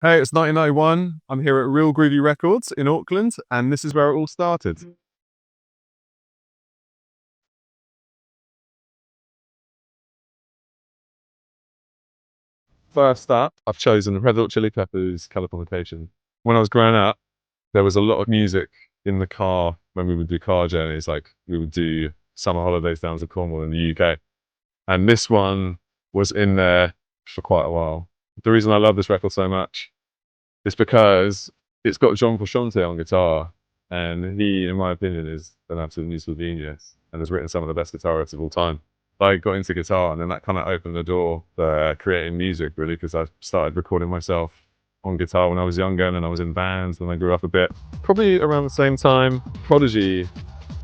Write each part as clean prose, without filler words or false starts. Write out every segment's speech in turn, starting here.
Hey, it's 1991. I'm here at Real Groovy Records in Auckland, and this is where it all started. First up, I've chosen Red Hot Chili Peppers' Californication. When I was growing up, there was a lot of music in the car when we would do car journeys, like we would do summer holidays down to Cornwall in the UK. And this one was in there for quite a while. The reason I love this record so much is because it's got John Frusciante on guitar, and he, in my opinion, is an absolute musical genius and has written some of the best guitarists of all time. I got into guitar, and then that kind of opened the door for creating music, really, because I started recording myself on guitar when I was younger, and then I was in bands, and I grew up a bit. Probably around the same time, Prodigy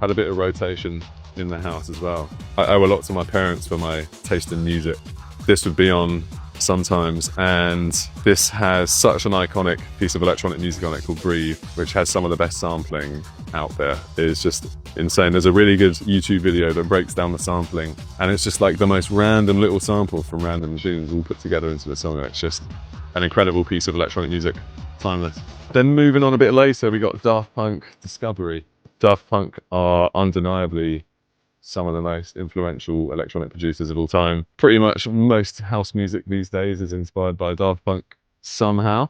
had a bit of rotation in the house as well. I owe a lot to my parents for my taste in music. This would be on sometimes, and this has such an iconic piece of electronic music on it called Breathe, which has some of the best sampling out there. It's just insane. There's a really good YouTube video that breaks down the sampling, and it's just like the most random little sample from random tunes all put together into a song, and it's just an incredible piece of electronic music. Timeless. Then moving on a bit later, we got Daft Punk Discovery. Daft Punk are undeniably some of the most influential electronic producers of all time. Pretty much most house music these days is inspired by Daft Punk somehow.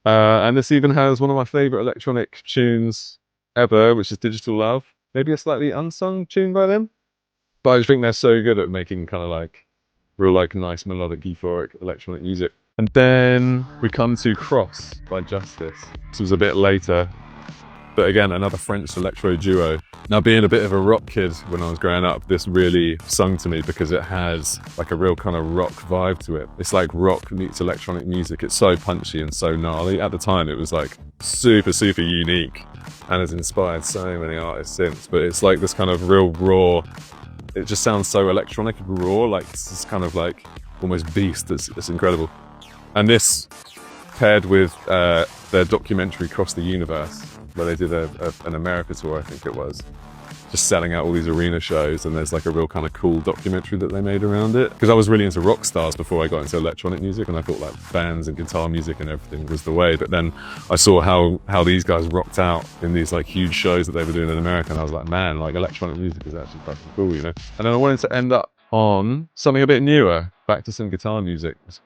And this even has one of my favorite electronic tunes ever, which is Digital Love. Maybe a slightly unsung tune by them, but I just think they're so good at making kind of like real like nice melodic euphoric electronic music. And then we come to Cross by Justice. This was a bit later, but again, another French electro duo. Now, being a bit of a rock kid when I was growing up, this really sung to me because it has like a real kind of rock vibe to it. It's like rock meets electronic music. It's so punchy and so gnarly. At the time, it was like super, super unique and has inspired so many artists since. But it's like this kind of real raw, it just sounds so electronic and raw, like this kind of like almost beast. It's incredible. And this paired with their documentary Cross the Universe, where they did an America tour, I think it was, just selling out all these arena shows, and there's like a real kind of cool documentary that they made around it. Because I was really into rock stars before I got into electronic music, and I thought like bands and guitar music and everything was the way. But then I saw how these guys rocked out in these like huge shows that they were doing in America, and I was like, man, like electronic music is actually fucking cool, you know? And then I wanted to end up on something a bit newer, back to some guitar music. It's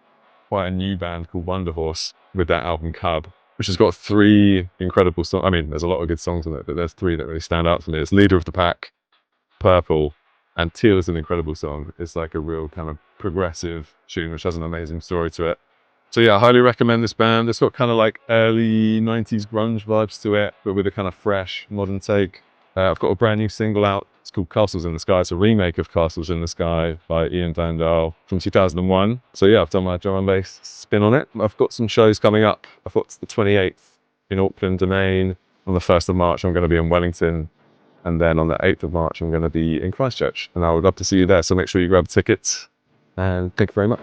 quite a new band called Wonder Horse with that album Cub, which has got 3 incredible songs. I mean, there's a lot of good songs on it, but there's 3 that really stand out to me. It's Leader of the Pack, Purple, and Teal is an incredible song. It's like a real kind of progressive tune, which has an amazing story to it. So yeah, I highly recommend this band. It's got kind of like early 90s grunge vibes to it, but with a kind of fresh, modern take. I've got a brand new single out. It's called Castles in the Sky. It's a remake of Castles in the Sky by Ian Dandale from 2001. So yeah, I've done my drum and bass spin on it. I've got some shows coming up. I've got the 28th in Auckland Domain. On the 1st of March, I'm going to be in Wellington. And then on the 8th of March, I'm going to be in Christchurch. And I would love to see you there. So make sure you grab tickets. And thank you very much.